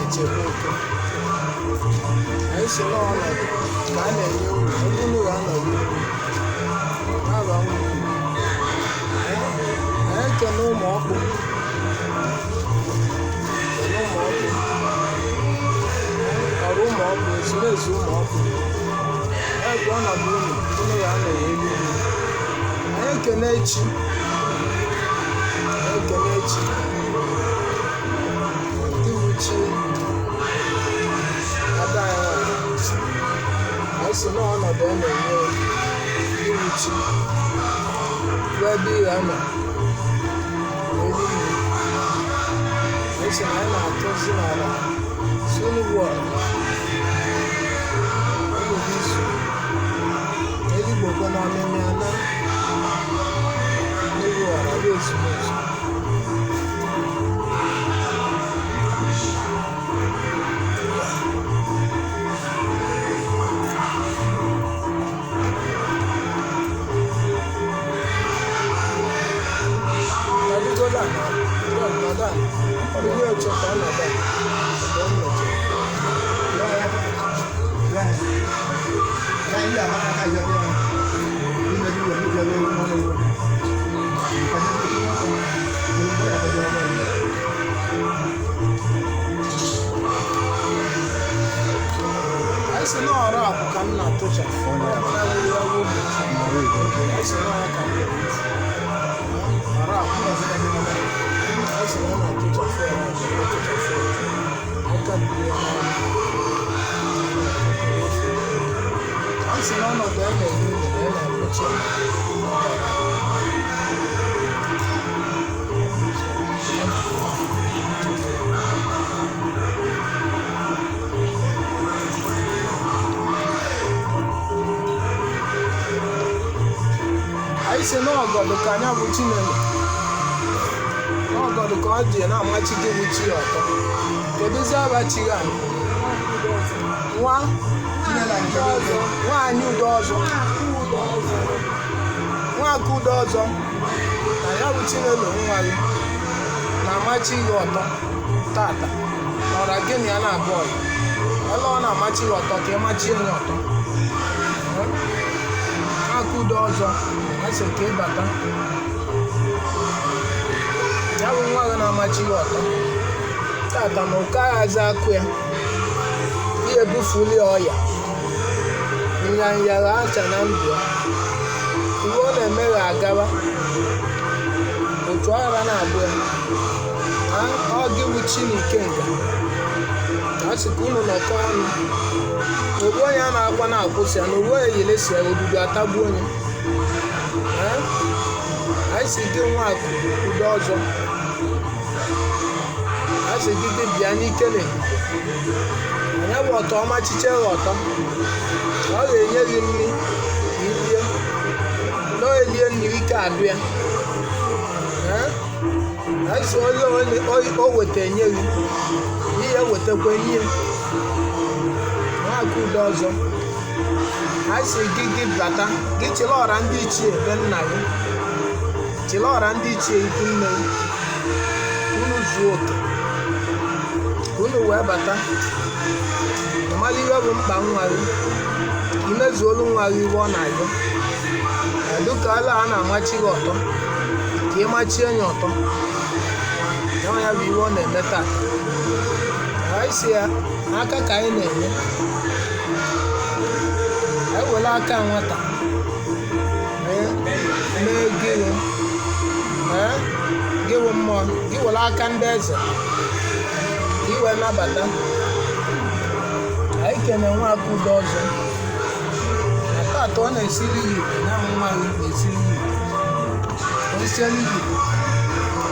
echekwa oke anyị si n'ọnọdụ ka a na-enye uru ebe unu ga-anọdụ na-aba nwunye anyị ekene ụmụ ọkpụ ọrụ ụmụ ọkpụ ezumezu ụmụ ọkpụ ebe ọnọdụ unu ga-anọ ya elu anyị ekene echi ndị wuchi ada anyị anyị si n'ọnọdụ a na-enye ndị wuchi bụ ebe ị ga-anọ n'elu anyị si na anyị na-atụzi n'ala si unu bụ izu eluigbo kwa na amịmị ana n'elu ọra bụ ezumezu Esse não era o caminho todo já foi, né? Esse não é caminho. Era esse não é todo já foi, né? Esse não é anyị si n'ọgọdụ ka anya bụ Chineke n'ọgọdụ ka ọ dị na-amachi gị bụ chi ọtọ kedụzi abachighị anyị nwaanyị udo ọzọ nwaka udo ọzọ na ya bụ Chineke nwa gị na-amachi gị ọtọ tata n'ọra gị na ya na-abụ ọyị ele ọ na-amachi gị ọtọ ka ị machie ya ọtọ nwaka udo ọzọ asị ka ịbata ya bụ nwa gị na-amachi gị ọtọ tata na ụka aghazi akụ ya ihe bufuli ọya nyanya acha na ndụ ya iwe ọ na-emeghe agaba otu aghara na-abụ ya ọ gị bụ Chineke nga a sị ka unu nọkọ ọnụ ogbu onye a na-akwa na-akwụsị ya na ogbu onye yelesi ya obibi atagbu onye anyị si gị nwa udo ọzọ a sị gị dị bịa n'ike na anya bụ ọtọ ọma chiche gị ọtọ ọ ga-enye gị nri ilie n'elie nri ike adụ ya anyị si onye o weta enye gị ihe wetakwa ihe nwaka udo ọzọ anyị si gị bata gị chịla ọra ndị ichie ebe nna gị chịla ọra ndị ichie ikwu nne gị unu zuo oke unu wee bata amala ihe bụ mkpa nwa gị imezuolu nwa gị iwe ọ na-ayọ dịka ala a na-amachi gị ọtọ ka ị machie ya ọtọ ya bụ iwe ọ na-eme taa anyị si ya aka ka anyị na-enye anyị were aka nwata mee gịwụ mmụọ gị were aka ndị eze ka iwe nabata anyị kene nwaka udo ọzọ na tata ọ na-esiri gị na nwa gị na-esiri gị o siela gị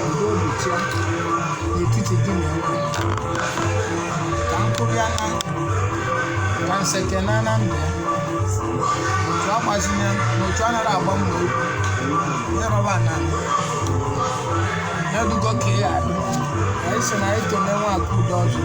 udo obichia n'etiti gị na nwa ka mkpụrịa ka nseke na ndụ ya otu agbazina n'otu anaghị agba mbọ ihe rọba na ya dugo ka ya anyị si na anyị kene nwaka udo ọzọ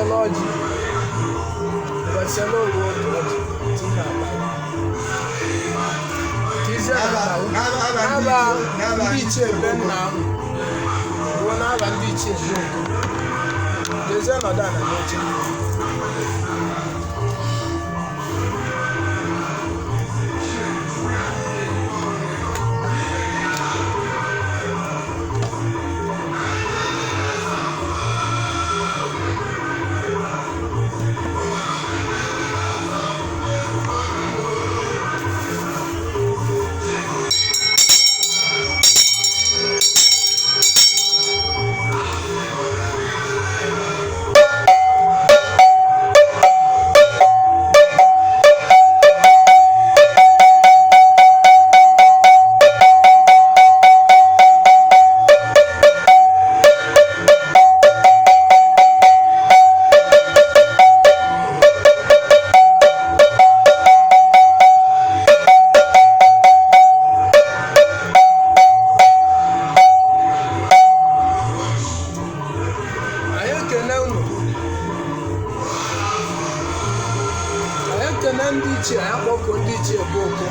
wesela ọjị wesela oru otu ọjị tinye akpa tizie n'aba ndị ichie ebe nna ahụ ruo n'aba ndị ichie ebe ogo dezie nọdụ ana n'oche ndị ichie akpọkọ ndị ichie bụ oko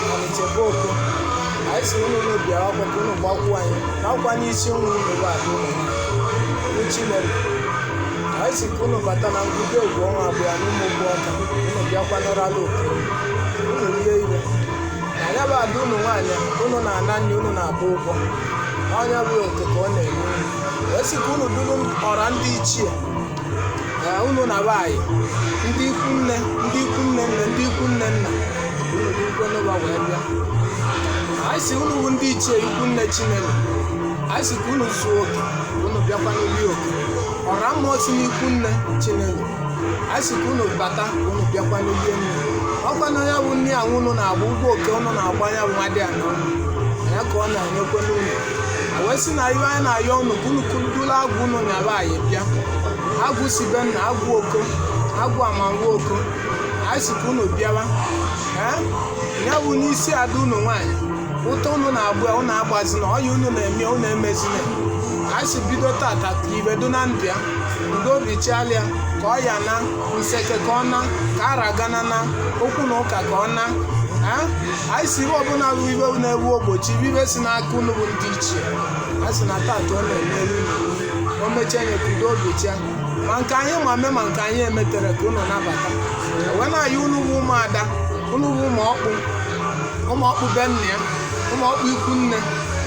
malite bụ oko anyị si ụlọ ụlọ bịara ọgbakọ ụlọ gbakwu anyị na ọkwa n'isi ụlọ ụlọ bụ adị ụlọ Chineke anyị si ka ụlọ bata na ngwụdo egwu ọnwa abụọ n'ụmụ ụgbọ ọka ụlọ bịakwa nọrọla oke ụlọ rie ire na ya bụ ada ụlọ nwaanyị ụlọ na-ana nri ụlọ na-abụ ụgwọ ọnya bụ oke ka ọ na-eme wee sị ka ụlọ duru ọra ndị ichie unu na be anyị ndị ikwu nne ndị ikwu nne nne ndị ikwu nne nna unu dịkwa n'ụba wee bịa anyị si unu bụ ndị ichie ikwu nne Chineke anyị si ka unu zuo oke unu bịakwa n'uli oke ọra mmụọ si n'ikwu nne Chineke anyị si ka unu bata unu bịakwa n'uli nne ọkwa na ya bụ nne ahụ unu na-agba ụgwọ oke unu na-agba ya bụ nwa dị ya na unu ya ka ọ na-enyekwa n'ụlọ wee sị na ihe anyị na-ayọ unu ka unu kudula agwụ unu na be anyị bịa agwụ si be nna agwụ oko agwụ amanwụ oko anyị si ka unu bịawa ya bụ n'isi ada unu nwaanyị ụtọ unu na-agba unu agbazina ọya unu na-eme unu emezina anyị si bido tata ka ibedo na ndụ ya udo bichalia ka ọ ya na nseke ka ọ na ka ara gana na okwu na ụka ka ọ na anyị si ibe ọbụla bụ ibe na-ewu ogbochi ibe si n'aka unu bụ ndị ichie a sị na tata ọ na-emelu o mechaa nye ka udo obicha ma nke anyị ma mee ma nke anyị emetere ka unu nabata wee na-ayị unu bụ ụmụada unu bụ ụmụọkpụ be nna ya ụmụọkpụ ikwu nne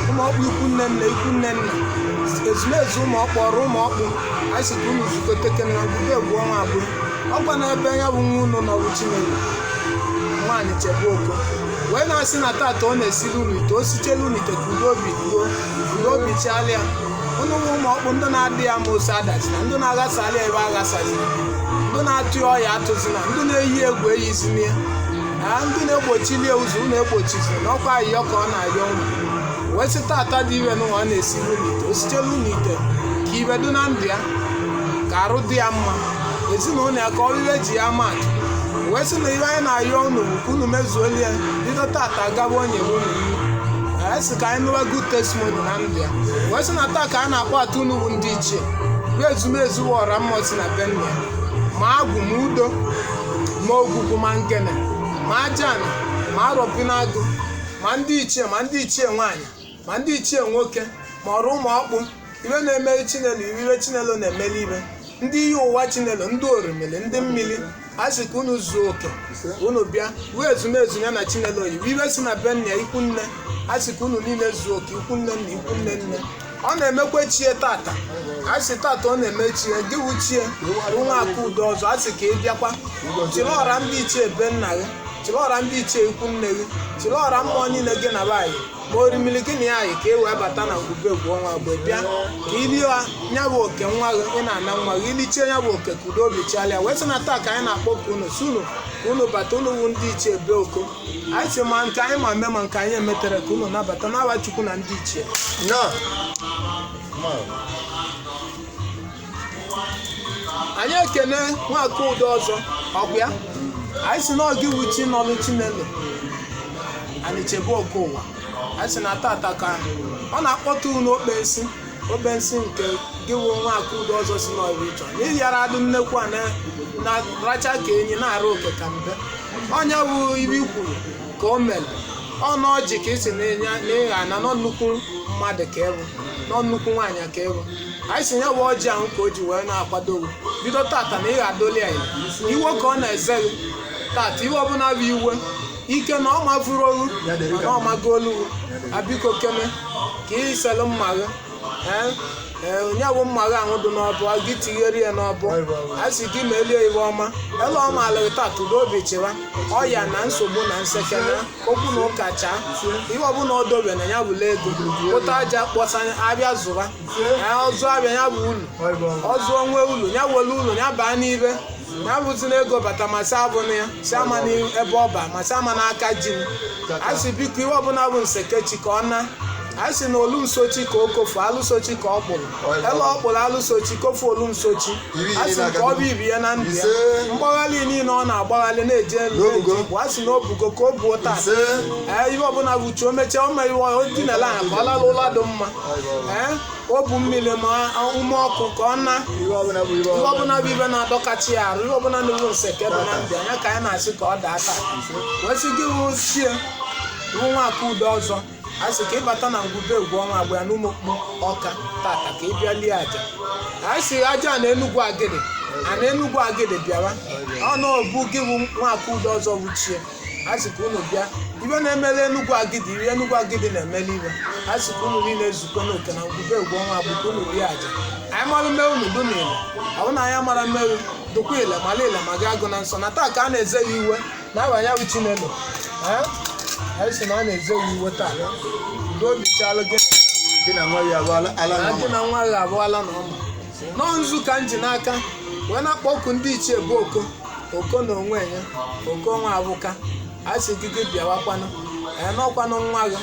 ụmụọkpụ ikwu nne nna ikwu nne nna ezumezu ụmụọkpụ ọrụ ụmụọkpụ anyị si ka unu zukọteke na ngwụdo egwu ọnwa abụọ ọkwa n'ebe ya bụ nwa unu n'ọrụ Chineke nwaanyị chebe oko wee na-asị na tata ọ na-esiri unu ite o sichela unu ite ka udo obi chalịa unu nwe ụmụọkpụ ndị na-adị ya ma ose adachina ndị na-aghasali ebe aghasazina ndị na-atụ ọya atụzina ndị na-eyi egwu eyizina ya ndị na-egbochili ụzọ unu egbochizina n'ọkwa ayịyọ ka ọ na-ayọ unu wee sị tata dị iwe n'ụwa ọ na-esiri unu ite o sichela unu ite ka ibedo na ndụ ya ka arụ dị ya mma ezinụlọ ya ka ọrịre ji ya matụ wee sị na ihe anyị na-ayọ unu bụ ka unu mezuolie bido tata gaba onye unu nri anyị sị ka anyị mewe good testimony na ndụ ya wee sị na taa ka a na-akpọ atụ unu bụ ndị ichie bụ ezumezu ọra mmụọ si na be nna ya ma agwụ ma udo ma ogwugwu ma ngene ma ajana ma arọpinagụ ma ndị ichie nwaanyị ma ndị ichie nwoke ma ọrụ ụmụọkpụ ibe na-emeri Chinelo ibe Chinelo na-emeli ibe ndị ihe ụwa Chinelo ndị orimili ndị mmiri a sị ka unu zuo oke unu bịa wee ezumezu ya na Chinelo oyibo ibe si na be nna ya ikwu nne a sị ka unu niile zuo oke ikwu nne na ikwu nne nne ọ na-emekwe chie tata a sị tata ọ na-eme chie gị wuchie nwa aka udo ọzọ a sị ka ị bịakwa chịrị ọra ndị ichie be nna gị chịrị ọra ndị ichie ikwu nne gị chịrị ọra mmụọ niile gị na be anyị ma orimili gị na ya anyị ka e wee bata na ngwube egwu ọnwa mgbe bịa ka ilie nya bụ oke nwa gị ị na-ana nwa gị ilichie nya bụ oke ka udo obi chalịa wee sị na taa ka anyị na-akpọ ka unu si unu ka unu bata unu wu ndị ichie be oko anyị sị ma nke anyị ma mee ma nke anyị emetere ka unu nabata n'aba Chukwu na ndị ichie anyị ekene nwaka udo ọzọ ọkwa ya anyị sị na ọ gị wuchi n'ọlụ Chinelo anyị chebe oke ụwa anyị sị na tata ka ọ na-akpọta unu okpesi obensi nke gị wụ nwa Akudo ọzọ si n'ọrụ ịchọ n'ihi yara adụ nnekwu a na racha ka enyi na-arụ oke ka mbe onye bụ ibe ikwuru ka o mere ọnụ ọjị ka isi n'ịgha na nọ nnukwu mmadụ ka ịrụ nọ nnukwu nwaanyị ka ịrụ anyị si nye bụ ọjị ahụ ka o ji wee na-akwadogo bido tata na ịgha adoli anyị iwe ka ọ na-eze gị tata iwe ọbụla bụ iwe ike na ọ mavuru olu na ọ magolu abiko keme ka iselu mma gị onye bụ mma gị ahụ dị n'ọbụ gị tinyere ya n'ọbụ a sị gị melie iwe ọma ele ọma alịrị tata udo obi chịwa ọya na nsogbu na nsekere okwu na ụka chaa ihe ọbụla ọ dobe na ya bụla ego ụta aja kpọsa abịa zụra ọzụ abịa ya bụ ụlọ ọzụ onwe ụlọ ya were ụlọ ya baa n'ibe ya bụzi na ego bata masị abụna ya si ama n'ebe ọ ba masị ama n'aka ji m a sị biko ihe ọbụla bụ nsekechi ka ọ na a sị na olu nsochi ka o kofu alụsochi ka ọ kpụrụ ele ọ kpụrụ alụsochi kofu olu nsochi a sị ka ọ bụ ibi ya na ndụ ya mgbaghalị niile ọ na-agbaghalị na-eje bụ a sị na o bugo ka o buo taa ihe ọbụla bụ uche o mechaa o mere iwe o dinala anya ka ọ lala ụla dị mma o bu mmiri ma ume ọkụ ka ọ na ihe ọbụla bụ ibe na-adọkachi ya arụ ihe ọbụla na-ewu nseke dị na ndụ anya ka anyị na-asị ka ọ daa taa wee sị gị wụ chie bụ nwa Akudo ọzọ a sị ka ịbata na ngwube egwu ọnwa agba ya n'ụmụkpu ọka tata ka ị bịa lie aja a sị aja na Enugu Agidi na Enugu Agidi bịara ọnụ obu gị bụ nwa Akudo ọzọ wuchie a sị ka unu bịa ibe na-emele Enugu Agidi iri Enugu Agidi na-emele ibe a sị ka unu niile ezukọ n'oke na ngwube egwu ọnwa agba ka unu lie aja anyị mara mmerụ na udu n'ile ọ bụ na anyị mara mmerụ dụkwa ile mala ile ma gị agụ na nsọ na taa ka a na-eze ya iwe na-abanye bụ Chinelo anyị sị na a na-eze ya iwe taa udo obi chalụ gị na nwa gị abụọla na ọma nọọ nzu ka m ji n'aka wee na-akpọ oku ndị ichie bụ oko na onwe ya oko nwa abụka a sị gị bịawakwanụ n'ọkwanụ nwa gị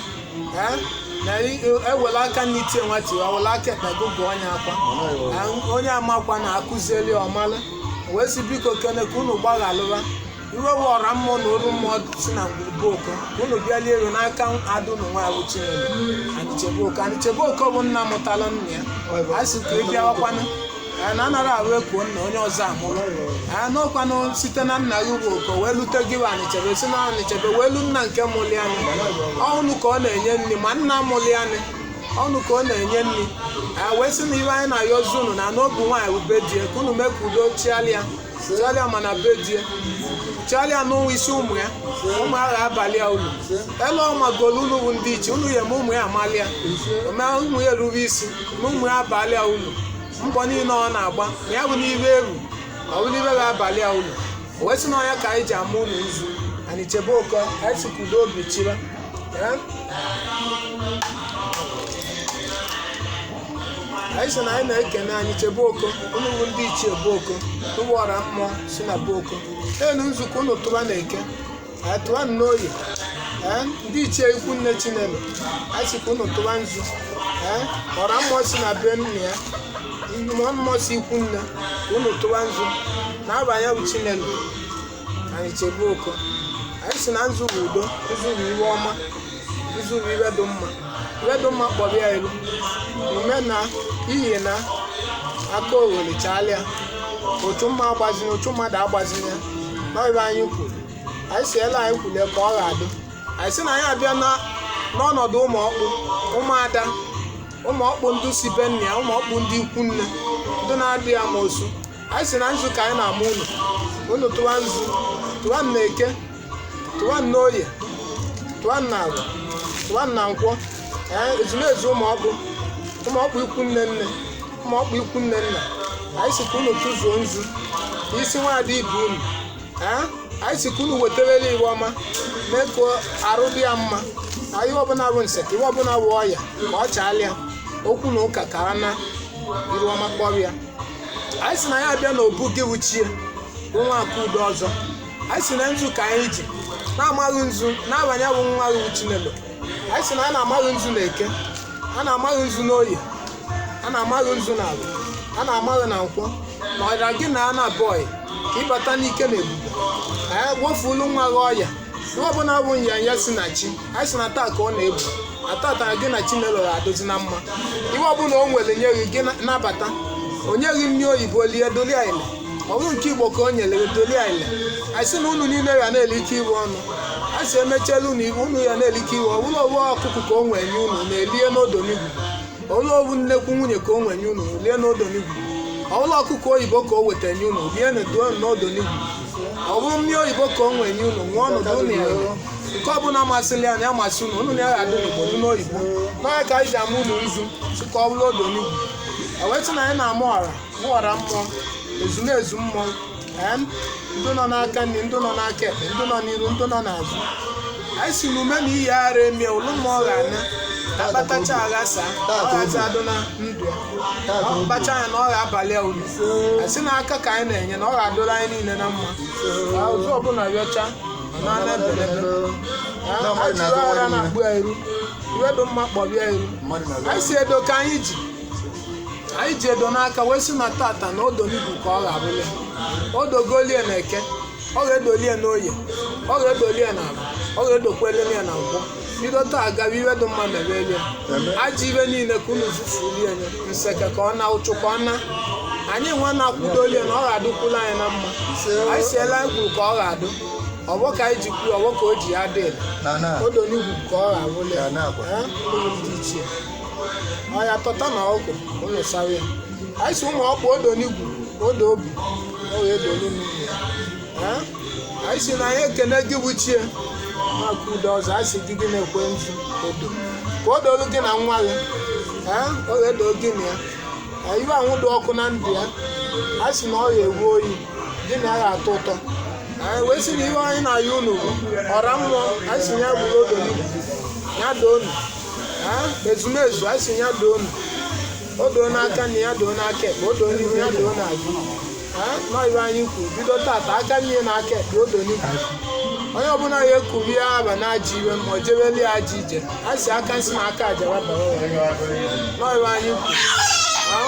na-ewele aka n'itie nwata iwe wele aka ekpe gụgụ onye akwa onye amakwa na-akụzieli ọmalụ wee sị biko kene ka unu gbaghalụwa iwe bụ ọra mmụọ na oru mmụọ si na ngwurube oko ka unu bịalie elu n'aka adụ na nwa bụ Chinelo Anicheboko bụ nna mụtala nna ya a sị ka ị bịawakwanụ na anara arụ ekuo nna onye ọzọ amụrụ n'ọkwanụ site na nna gị bụ oko wee lute gị Anichebe si na Anichebe wee lu nna nke mụli anyị ọnụ ka ọ na-enye nri ma nna mụli anyị ọnụ ka ọ na-enye nri wee sị na iwe anyị na-ayọzi unu na n'obu nwaanyị bụ bedie ka unu mee ka udo chịalịa mana bedie chịalịa n'ụwa isi ụmụ ya ụmụ agha abalị a ulu ele ọmagolu unu bụ ndị iche unu ya ma ụmụ ya amalịa mee ụmụ ya erube isi ma ụmụ ya abalị a ulu mbọ niile ọ na-agba ma ya bụ n'ibe eru ọ bụ n'ibe ga-abalị a ulu o wee sị na ọnya ka anyị ji ama unu nzu Anicheboko anyị sị ka udo obi chịra anyị sị na anyị na-ekene Anicheboko unu bụ ndị ichie Boko ụgbọ ọra mmụọ si na Boko elu nzukọ unu tụba na eke tụba n'oyi ndị ichie ikwu nne Chinelo anyị sị ka unu tụba nzu ọra mmụọ si na be nne ya mmụọ si ikwu nne unu tụba nzu na-abanye bụ Chinelo Anicheboko anyị sị na nzu bụ udo nzu bụ iwe ọma nzu bụ iwe dị mma kpọrọ ya elu ume na iyi na aka oghele chalịa otu mmadụ agbazina n'ọbịa anyị kwuru anyị si ele anyị kwule ka ọ ga-adị anyị sị na anyị abịa n'ọnọdụ ụmụada ụmụọkpụ ndị si be nna ya ụmụọkpụ ndị ikwu nne ndị na-adị ya ma osu anyị si na nzu ka anyị na-ama unu tụwa nzu tụwa nna eke tụwa nna oye tụwa nna agwa tụwa nna nkwọ ezumezu ụmụọkpụ ikwu nne ụmụọkpụ ikwu nne nna anyị si ka unu tụzuo nzu isi nwaada ibe unu anyị si ka unu weterele iwe ọma mee ka arụ dị ya mma ihe ọbụla bụ nseke ihe ọbụla bụ ọya ka ọ chaalịa okwu na ụka kara na iru ọma kpọrọ ya anyị si na ya abịa na obu gị wuchie bụ nwa Akudo ọzọ anyị si na nzu ka anyị ji na-amaghị nzu na-abanye bụ nwa gị Chinelo anyị si na a na-amaghị nzu na eke a na-amaghị nzu n'oye a na-amaghị nzu na agwa a na-amaghị na nkwọ na ọra gị na ana bọị ka ịbata n'ike na ebube anyị wefulu nwa gị ọya ihe ọbụla bụ nyanya si na chi anyị si na taa ka ọ na-ebu atata gị na Chinelo ga-adụzi na mma iwe ọbụla o nwere nye gị nabata onye gị nri oyibo lie dolia ile ọ bụrụ nke Igbo ka o nyere dolia ile anyị sị na unu niile ya na-ele ike iwe ọnụ a sị emechela unu iwu unu ya na-ele ike iwe ọ bụla owu ọkụkụ ka o nwee nye unu na-elie n'odo n'igwu ọbụla owu nnekwu nwunye ka o nwee nye unu lie n'odo n'igwu ọbụla ọkụkọ oyibo ka o wetara nye unu lie n'odo n'igwu ọ bụrụ mmiri oyibo ka o nwee nye unu nwụọ ọnọdụ unu ya nke ọbụla masịrị ya na ya masị unu na ya ga-adị n'Igbo dị n'oyibo n'ọnya ka anyị ji ama unu nzu si ka ọ bụrụ odo n'igwu ewetụ na anyị na-ama ọra mmụọ ezumezu mmụọ ndị nọ n'aka nri ndị nọ n'aka ekpe ndị nọ n'iru ndị nọ n'azụ anyị si na ume na iyi ara eme ụlụ mmụọ ga-ana akpatacha aghasa ọ gazi adụ na ndụ ọ kpacha anya na ọ ga-abalị ulu asị na aka ka anyị na-enye na ọ ga-adụrụ anyị niile na mma ụzọ ọbụla rịọcha n'anya ebelebe ajiri ara na-akpụ ya iru iwe dị mma kpọbịa iru anyị si edo ka anyị ji edo n'aka wee si na tata na odo n'igwu ka ọ ga-abụli odogolie na eke ọ ga-edolie n'oye ọ ga-edolie na agba ọ ga-edokwelie na nkwọ bido taa gaba iwe dị mma mebelie aja ibe niile ka unu zufulie nye nseke ka ọ na ụchụ ka ọ na anyị nwe na-akwudolie na ọ ga-adụkwula anyị na mma anyị siela anyị kwuru ka ọ ga-adụ ọgbọ ka anyị ji kwuo ọgbọ ka o ji ya dị odo n'igwu ka ọ ga-abụli dị ichie ọya tọta na ọgwụ ụlọ sawa ya anyị si ụmụ ọkpụ odo n'igwu odo obi ọ ga-edolu n'ugwu ya anyị si na anyị ekene gị bụ chie maka udo ọzọ anyị si gị na-ekwe nzu odo ka o dolu gị na nwa gị ọ ga-edo gị na ya iwe anwụ dị ọkụ na ndụ ya anyị si na ọ ga-ewu oyi gị na ya ga-atọ ụtọ anyị wee si na ihe anyị na-ayọ unu bụ ọra mmụọ anyị si ya gburu odo n'igwu ya doo unu ezumezu anyị si ya doo unu o doo n'aka na ya doo n'aka ekpe o doo n'ihu ya doo n'azụ nọibe anyị kwuru bido tata aka niile n'aka ekpe o doo n'ihu onye ọbụla ya ekuru ya aba na aja iwe ma o jebeli ya aja ije a si aka nsị na aka aja wabara nọibe anyị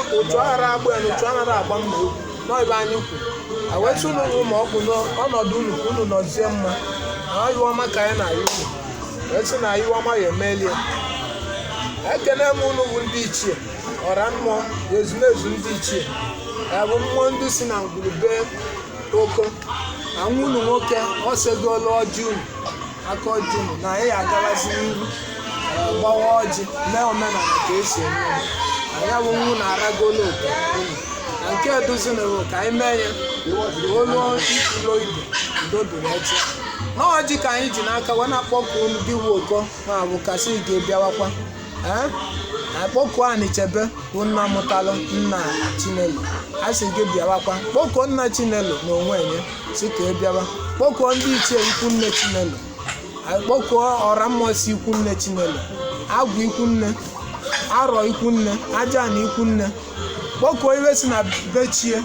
kwuru ụtụ aghara agba ya na ụtụ anaghị agba mma egwu nọibe anyị kwuru awetu unu ma ọ bụ n'ọnọdụ unu ka unu nọzie mma na iwe ọma ka anyị na-ayọ unu wetu na iwe ọma ya emelie ekene m unu bụ ndị ichie ọra mmụọ ezumezu ndị ichie ya bụ mmụọ ndị si na ngwurube oko na nwa unu nwoke ọ segolu ọjị unu aka ọjị unu na anyị agabazi n'ihu gbawa ọjị mee omenala ka esi eme ya bụ nwa unu aragolo oke unu na nke eduzinere ka anyị mee ya olu ilo ibe udodureche na ọjị ka anyị ji n'aka wee na-akpọku unu gị wu oko ma bụ kasị ga-ebiawakwa akpọkuo Anichebe bụ nna mụtalụ nna Chinelo a sị gị bịawakwa kpọkuo nna Chinelo na onwe ya si ka ị bịawa kpọkuo ndị ichie ikwu nne Chinelo kpọkuo ọra mmụọ si ikwu nne Chinelo agwụ ikwu nne arọ ikwu nne aja na ikwu nne kpọkuo iwe si na bechie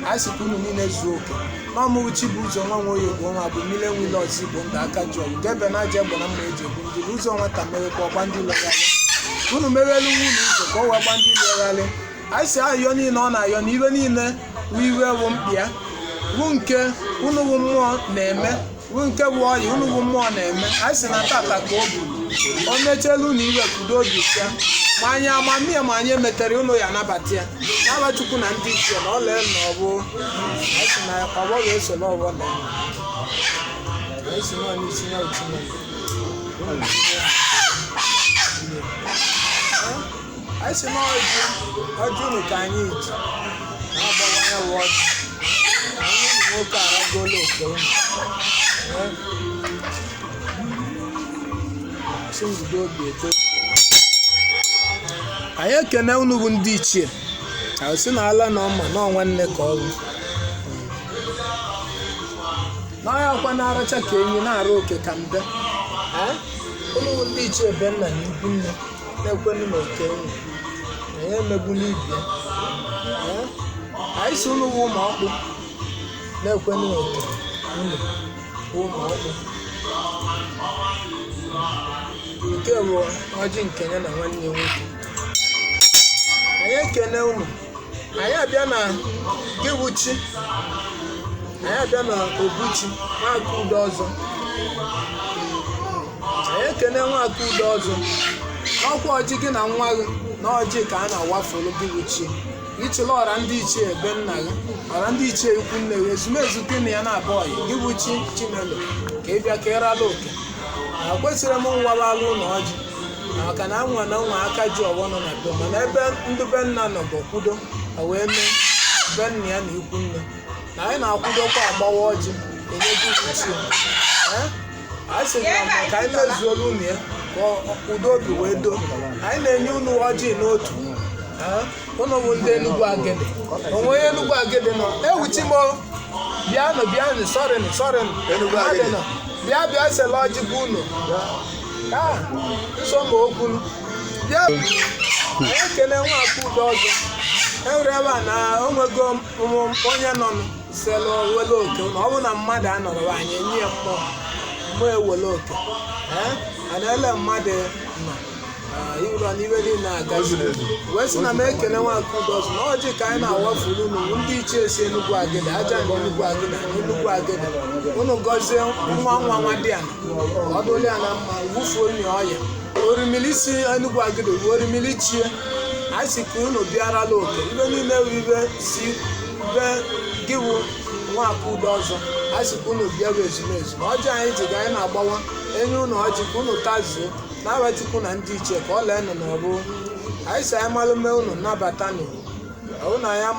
a sị ka unu niile zuo oke n'ọmụrụ chi bụ ụzọ nwa nwoye bụ nwa bụ mmiri enwile ọzọ igbo ndị aka ji ọgụ gebe na aja egbe na mma eji egbu ndị ụzọ nwata mewekwa ọgba ndị lọgharị unu mewelu nwunye ụzọ ka ọ wee gba ndị lọgharị anyị si ayọ niile ọ na-ayọ na iwe niile bụ iwe bụ mkpịa bụ nke unu bụ mmụọ na-eme bụ nke bụ ọyị unu bụ mmụọ na-eme anyị si na tata ka o buru o mechelu na iwe kudo obi sia ma anyị amamihe ma anyị emetere unu ya anabata ya n'aba Chukwu na ndị ichie na ọ lee na ọ bụ anyị si na ọgbọ ga-eso n'ọgbọ na anyị si nọ n'isi ya Chineke anyị si na ọjị unu ka anyị ji na-agbawanye wụ ọjị anyị ụmụ nwoke aragolo oke unu si nzudo obi eto anyị ekene unu bụ ndị ichie si na ala na ọma na nwanne ka ọ bụ n'ọhịa akwa na-aracha ka enyi na-arụ oke ka mbe unu bụ ndị ichie be nna na ikwu nne na-ekwenu na oke unu anyị emegbu n'ibie anyị si unu bụ ụmụ ọkpụ na-ekwenu na oke unu bụ ụmụ ọkpụ nke bụ ọjị nke ya na nwanne nwoke anyị ekene unu anyị abịa na Gewuchi anyị abịa na Obuchi Nwaka Udo ọzọ anyị ekene Nwaka Udo ọzọ n'ọkwa ọjị gị na nwa gị na ọjị ka a na-awafuru gị bụ chi ichela ọra ndị ichie ebe nna gị ọra ndị ichie ikwu nne gị ezumezu gị na ya na-abụ ọyị gị bụ chi Chinelo ka ị bịa ka ịrala oke kwesịrị m nwabalụ ụlọ ọjị maka na nwa na nwa aka ji ọgbọ nọ na be mana ebe ndị be nna nọ bụ kwudo wee mee be nna ya na ikwu nne na anyị na-akwụdokwa agbawa ọjị enye gị bụ chi anyị sị na maka anyị mezuola unu ya ka udo obi wee doo anyị na-enye unu ọjị n'otu ụnụ bụ ndị Enugu Agede onwe onye Enugu Agede nọ ewuchi m bịanụ sọrịnụ bịa sela ọjị bụ unu nso ma okwu bịa anyị ekele Nwaka Udo ọzọ enwere ebe a na onwego onye nọ sela wele oke na ọ bụ na mmadụ anọrọ anyị enye ya mmụọ ewele oke a na-ele mmadụ nọ ịrọ n'iwe niile agazi wee sị na m ekele Nwaka Udo ọzọ na ọjị ka anyị na-awafuru unu ndị ichie si Enugu Agede aja na Enugu Agede na Enugu Agede unu gọzie nwa dị ana ọdụli ya na mma wufuo onye ọya orimili si Enugu Agede ruo orimili chie anyị si ka unu bịarala oke ibe niile bụ ibe si be gị bụ Nwaka Udo ọzọ anyị si ka unu bịarụ ezumezu na ọjị anyị ji ga anyị na-agbawa enye unu ọjị ka unu tazuo na-abatikwu na ndị ichie ka ọ lee nọ n'ọrụ anyị si anyị malụ mee unu nnabata nụ na ya